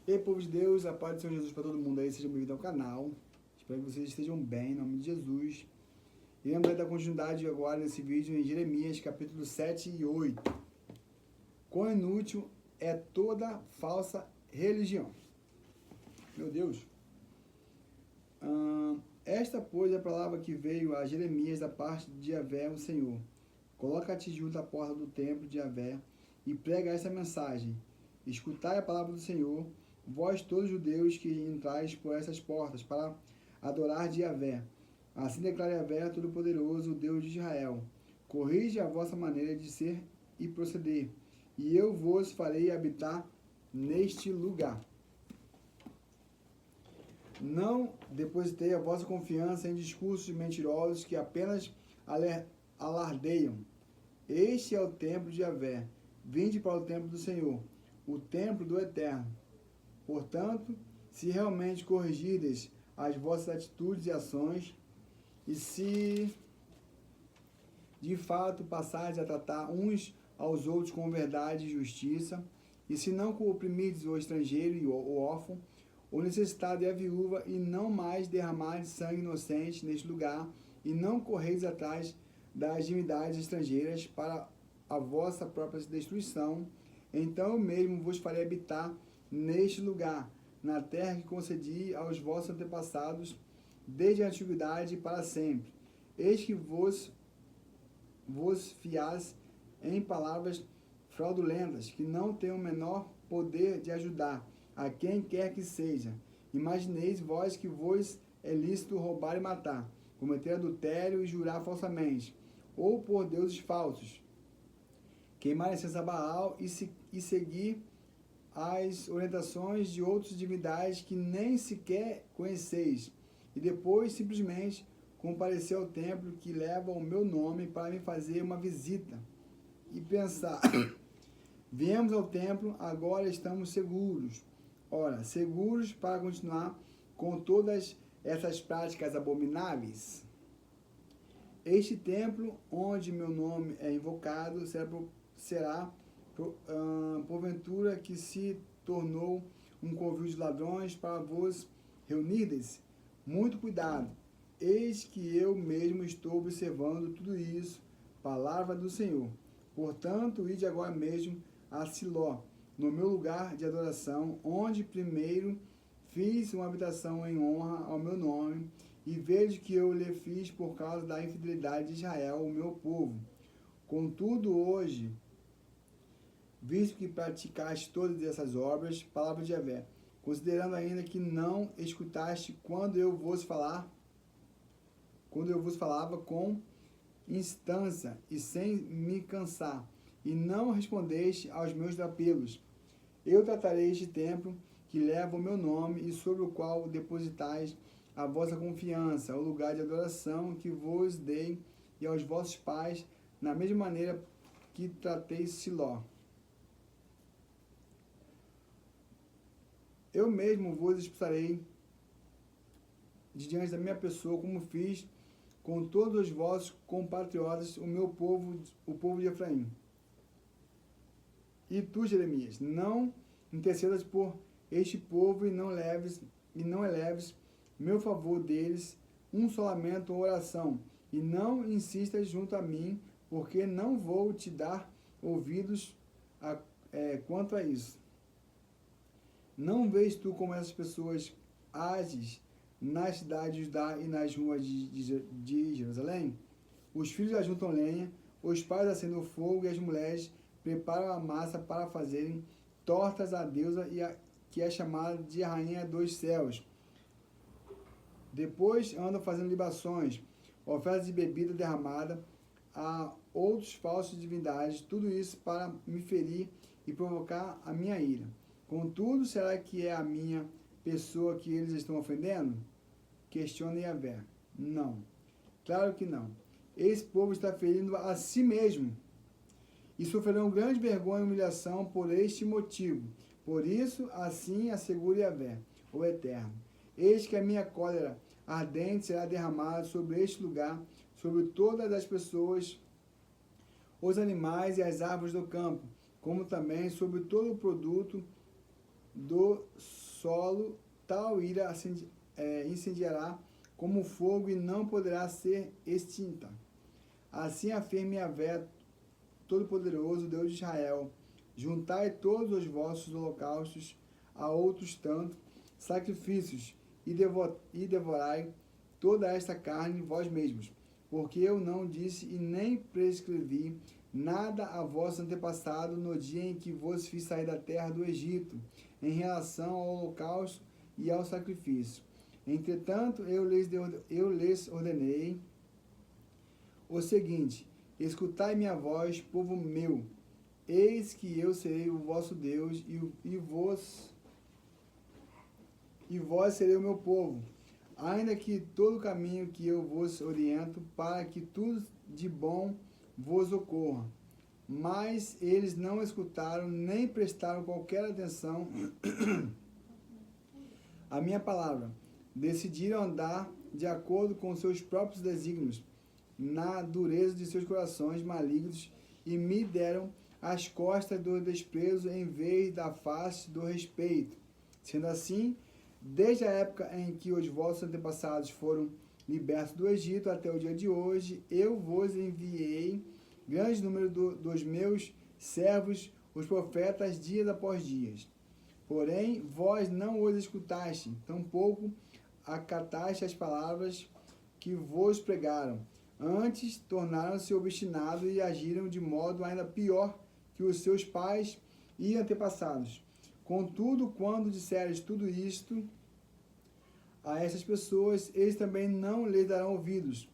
E aí, povo de Deus, a paz do Senhor Jesus para todo mundo aí, sejam bem-vindos ao canal. Espero que vocês estejam bem, em nome de Jesus. E lembrando da continuidade agora nesse vídeo em Jeremias, capítulo 7 e 8. Quão inútil é toda falsa religião. Meu Deus. Esta, pois, é a palavra que veio a Jeremias da parte de Yahvé, o Senhor. Coloca-te junto à porta do templo de Yahvé e prega esta mensagem. Escutai a palavra do Senhor, vós todos os judeus que entrais por essas portas, para adorar de Yahvé. Assim declara Yahvé, Todo-Poderoso, o Deus de Israel. Corrige a vossa maneira de ser e proceder, e eu vos farei habitar neste lugar. Não depositei a vossa confiança em discursos mentirosos que apenas alardeiam. Este é o templo de Yahvé. Vinde para o templo do Senhor, o templo do Eterno. Portanto, se realmente corrigirdes as vossas atitudes e ações, e se de fato passardes a tratar uns aos outros com verdade e justiça, e se não oprimirdes o estrangeiro e o órfão, o necessitado e a viúva, e não mais derramardes sangue inocente neste lugar, e não correis atrás das divindades estrangeiras para a vossa própria destruição, então eu mesmo vos farei habitar neste lugar, na terra que concedi aos vossos antepassados desde a antiguidade para sempre. Eis que vos fiais em palavras fraudulentas, que não têm o menor poder de ajudar a quem quer que seja. Imagineis vós que vos é lícito roubar e matar, cometer adultério e jurar falsamente, ou por deuses falsos, queimar incenso a Baal e seguir as orientações de outras divindades que nem sequer conheceis, e depois simplesmente comparecer ao templo que leva o meu nome para me fazer uma visita e pensar: viemos ao templo, agora estamos seguros. Ora, seguros para continuar com todas essas práticas abomináveis? Este templo, onde meu nome é invocado, será porventura que se tornou um covil de ladrões para vos reunirdes? Muito cuidado, eis que eu mesmo estou observando tudo isso, palavra do Senhor. Portanto, ide agora mesmo a Siló, no meu lugar de adoração, onde primeiro fiz uma habitação em honra ao meu nome, e vejo que eu lhe fiz por causa da infidelidade de Israel, o meu povo. Contudo, hoje, visto que praticaste todas essas obras, palavra de Yahvé, considerando ainda que não escutaste quando eu vos falava com instância e sem me cansar, e não respondeste aos meus apelos, eu tratarei este templo que leva o meu nome e sobre o qual depositais a vossa confiança, o lugar de adoração que vos dei e aos vossos pais, na mesma maneira que tratei Siló. Eu mesmo vos expulsarei de diante da minha pessoa, como fiz com todos os vossos compatriotas, o meu povo, o povo de Efraim. E tu, Jeremias, não intercedas por este povo e não eleves meu favor deles um só lamento ou oração, e não insistas junto a mim, porque não vou te dar ouvidos quanto a isso. Não vês tu como essas pessoas ages nas cidades de Judá e nas ruas de Jerusalém? Os filhos ajuntam lenha, os pais acendem o fogo e as mulheres preparam a massa para fazerem tortas à deusa que é chamada de Rainha dos Céus. Depois andam fazendo libações, ofertas de bebida derramada a outros falsos divindades, tudo isso para me ferir e provocar a minha ira. Contudo, será que é a minha pessoa que eles estão ofendendo? Questiona Yahvé. Não. Claro que não. Esse povo está ferindo a si mesmo e sofrerão grande vergonha e humilhação por este motivo. Por isso, assim assegura Yahvé, o Eterno. Eis que a minha cólera ardente será derramada sobre este lugar, sobre todas as pessoas, os animais e as árvores do campo, como também sobre todo o produto do solo, tal ira incendiará como fogo e não poderá ser extinta. Assim afirme Yahvé Todo-Poderoso, Deus de Israel: juntai todos os vossos holocaustos a outros tanto sacrifícios e devorai toda esta carne vós mesmos, porque eu não disse e nem prescrevi nada a vosso antepassado no dia em que vos fiz sair da terra do Egito, em relação ao holocausto e ao sacrifício. Entretanto, eu lhes ordenei o seguinte: escutai minha voz, povo meu, eis que eu serei o vosso Deus, e vós serei o meu povo, ainda que todo o caminho que eu vos oriento, para que tudo de bom vos ocorra. Mas eles não escutaram, nem prestaram qualquer atenção à minha palavra. Decidiram andar de acordo com seus próprios desígnios, na dureza de seus corações malignos, e me deram as costas do desprezo em vez da face do respeito. Sendo assim, desde a época em que os vossos antepassados foram libertos do Egito até o dia de hoje, eu vos enviei grande número dos meus servos, os profetas, dias após dias. Porém, vós não os escutaste, tampouco acataste as palavras que vos pregaram. Antes, tornaram-se obstinados e agiram de modo ainda pior que os seus pais e antepassados. Contudo, quando disseres tudo isto a essas pessoas, eles também não lhes darão ouvidos.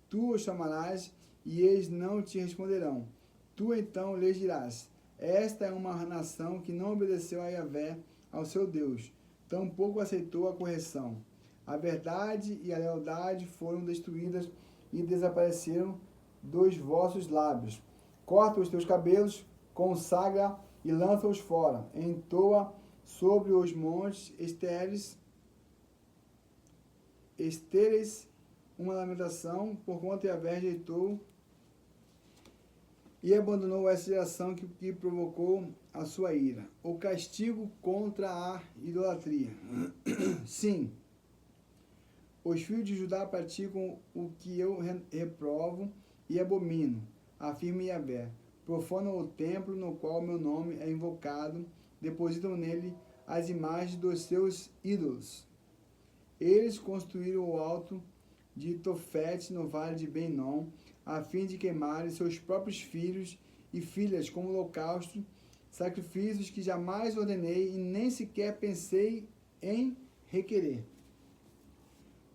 Tu os chamarás e eles não te responderão. Tu então lhes dirás: esta é uma nação que não obedeceu a Yahvé, ao seu Deus, tampouco aceitou a correção. A verdade e a lealdade foram destruídas e desapareceram dos vossos lábios. Corta os teus cabelos, consagra e lança-os fora. Entoa sobre os montes estéreis uma lamentação, porquanto Yahvé rejeitou e abandonou essa geração que provocou a sua ira. O castigo contra a idolatria. Sim, os filhos de Judá praticam o que eu reprovo e abomino, afirma Yahvé. Profanam o templo no qual meu nome é invocado, depositam nele as imagens dos seus ídolos. Eles construíram o alto de Tofete no vale de Ben-Nom, a fim de queimarem seus próprios filhos e filhas como holocausto, sacrifícios que jamais ordenei e nem sequer pensei em requerer.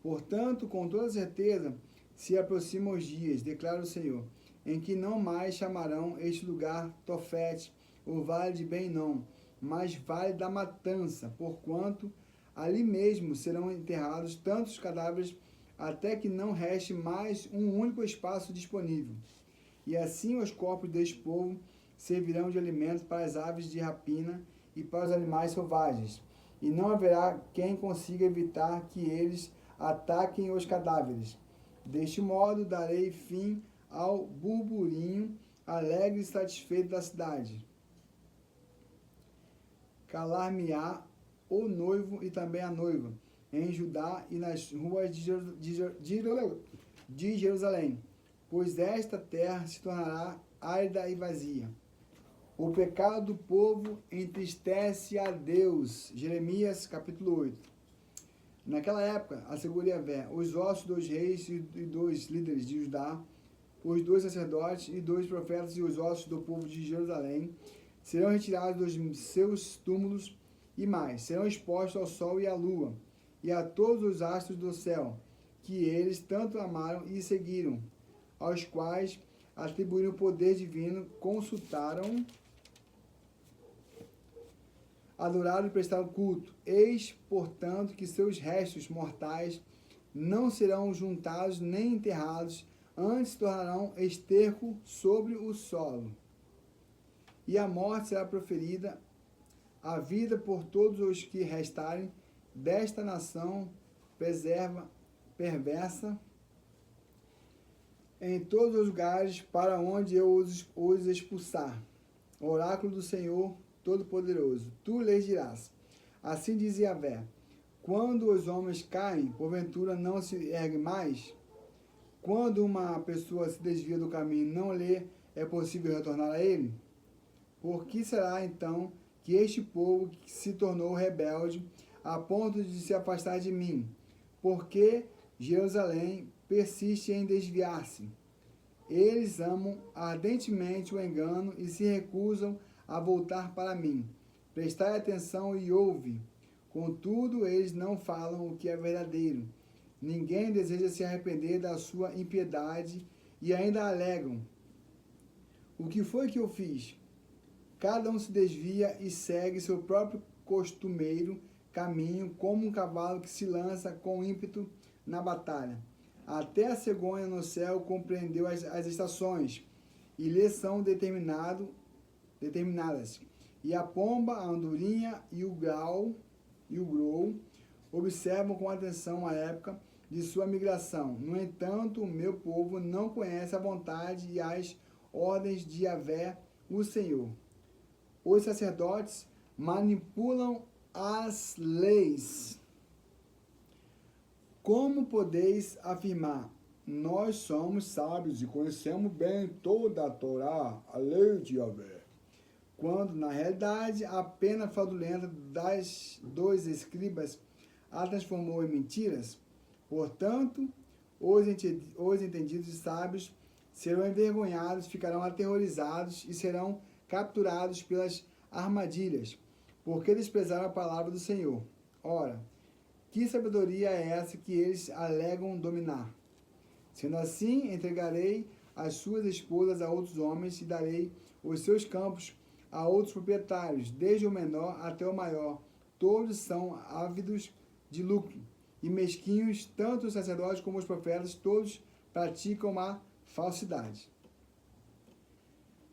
Portanto, com toda certeza, se aproximam os dias, declara o Senhor, em que não mais chamarão este lugar Tofete, o vale de Ben-Nom, mas vale da matança, porquanto ali mesmo serão enterrados tantos cadáveres até que não reste mais um único espaço disponível. E assim os corpos deste povo servirão de alimento para as aves de rapina e para os animais selvagens. E não haverá quem consiga evitar que eles ataquem os cadáveres. Deste modo darei fim ao burburinho alegre e satisfeito da cidade. Calar-me-á o noivo e também a noiva, em Judá e nas ruas de Jerusalém, pois esta terra se tornará árida e vazia. O pecado do povo entristece a Deus. Jeremias, capítulo 8. Naquela época, assegura Yahvé, os ossos dos reis e dos líderes de Judá, os 2 sacerdotes e 2 profetas e os ossos do povo de Jerusalém serão retirados dos seus túmulos e mais, serão expostos ao sol e à lua e a todos os astros do céu, que eles tanto amaram e seguiram, aos quais atribuíram o poder divino, consultaram, adoraram e prestaram culto. Eis, portanto, que seus restos mortais não serão juntados nem enterrados, antes se tornarão esterco sobre o solo. E a morte será proferida, a vida por todos os que restarem desta nação perversa, em todos os lugares para onde eu os expulsar. Oráculo do Senhor Todo-Poderoso. Tu lhes dirás: Assim diz Yahvé: quando os homens caem, porventura não se erguem mais? Quando uma pessoa se desvia do caminho, não lhe é possível retornar a ele? Por que será então que este povo se tornou rebelde a ponto de se afastar de mim? Porque Jerusalém persiste em desviar-se. Eles amam ardentemente o engano e se recusam a voltar para mim. Prestai atenção e ouve. Contudo, eles não falam o que é verdadeiro. Ninguém deseja se arrepender da sua impiedade e ainda alegam: o que foi que eu fiz? Cada um se desvia e segue seu próprio costumeiro caminho, como um cavalo que se lança com ímpeto na batalha. Até a cegonha no céu compreendeu as estações, e lhes são determinadas. E a pomba, a andorinha e o grau observam com atenção a época de sua migração. No entanto, o meu povo não conhece a vontade e as ordens de Yahvé, o Senhor. Os sacerdotes manipulam as leis. Como podeis afirmar: nós somos sábios e conhecemos bem toda a Torá, a lei de Yahvé, quando, na realidade, a pena fraudulenta dos escribas a transformou em mentiras? Portanto, os entendidos e sábios serão envergonhados, ficarão aterrorizados e serão capturados pelas armadilhas, porque desprezaram a palavra do Senhor. Ora, que sabedoria é essa que eles alegam dominar? Sendo assim, entregarei as suas esposas a outros homens e darei os seus campos a outros proprietários, desde o menor até o maior. Todos são ávidos de lucro e mesquinhos, tanto os sacerdotes como os profetas, todos praticam a falsidade.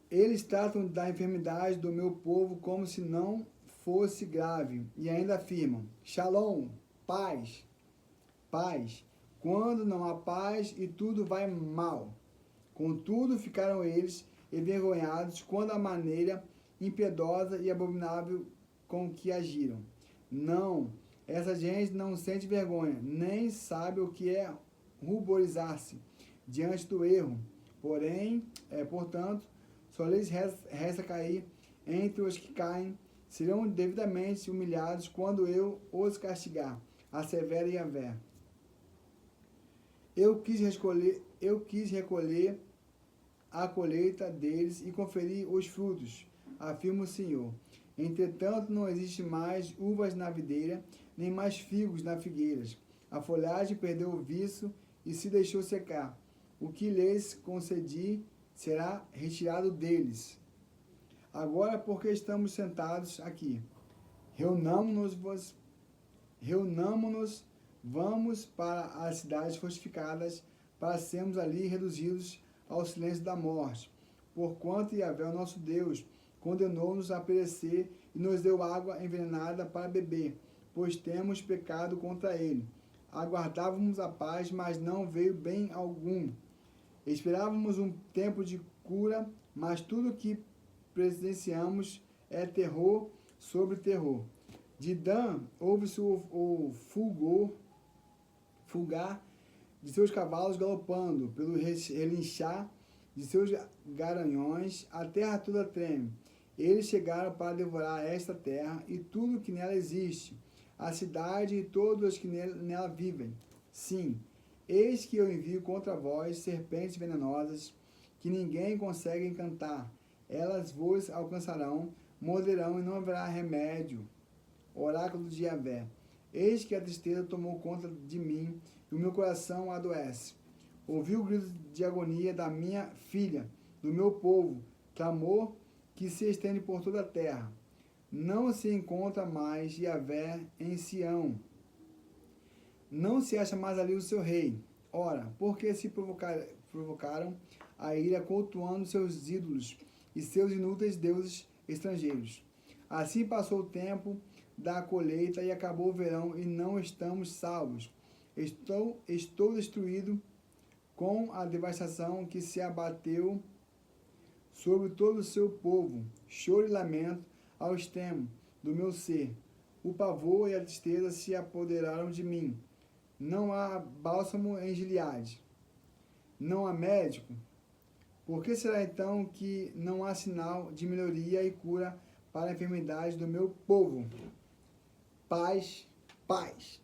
Eles tratam da enfermidade do meu povo como se não fosse grave, e ainda afirmam: Shalom, paz, paz, quando não há paz e tudo vai mal. Contudo, ficaram eles envergonhados quando a maneira impiedosa e abominável com que agiram. Não, essa gente não sente vergonha, nem sabe o que é ruborizar-se diante do erro. Portanto, só lhes resta cair entre os que caem, serão devidamente humilhados quando eu os castigar, assevera Yahvé. Eu quis recolher a colheita deles e conferir os frutos, afirma o Senhor. Entretanto, não existe mais uvas na videira, nem mais figos na figueiras. A folhagem perdeu o viço e se deixou secar. O que lhes concedi será retirado deles. Agora, porque estamos sentados aqui, reunamo-nos, vamos para as cidades fortificadas, para sermos ali reduzidos ao silêncio da morte. Porquanto Yahvé, o nosso Deus, condenou-nos a perecer e nos deu água envenenada para beber, pois temos pecado contra ele. Aguardávamos a paz, mas não veio bem algum. Esperávamos um tempo de cura, mas tudo que presenciamos é terror sobre terror. De Dan ouve-se o fulgar de seus cavalos galopando, pelo relinchar de seus garanhões, a terra toda treme. Eles chegaram para devorar esta terra e tudo que nela existe, a cidade e todos os que nela vivem. Sim, eis que eu envio contra vós serpentes venenosas, que ninguém consegue encantar. Elas vos alcançarão, morderão e não haverá remédio. Oráculo de Yahvé. Eis que a tristeza tomou conta de mim e o meu coração adoece. Ouvi o grito de agonia da minha filha, do meu povo, clamor que se estende por toda a terra. Não se encontra mais Yahvé em Sião. Não se acha mais ali o seu rei. Ora, porque se provocaram a ira cultuando seus ídolos e seus inúteis deuses estrangeiros. Assim passou o tempo da colheita e acabou o verão e não estamos salvos. Estou destruído com a devastação que se abateu sobre todo o seu povo. Choro e lamento ao extremo do meu ser. O pavor e a tristeza se apoderaram de mim. Não há bálsamo em Gileade. Não há médico. Por que será então que não há sinal de melhoria e cura para a enfermidade do meu povo? Paz, paz.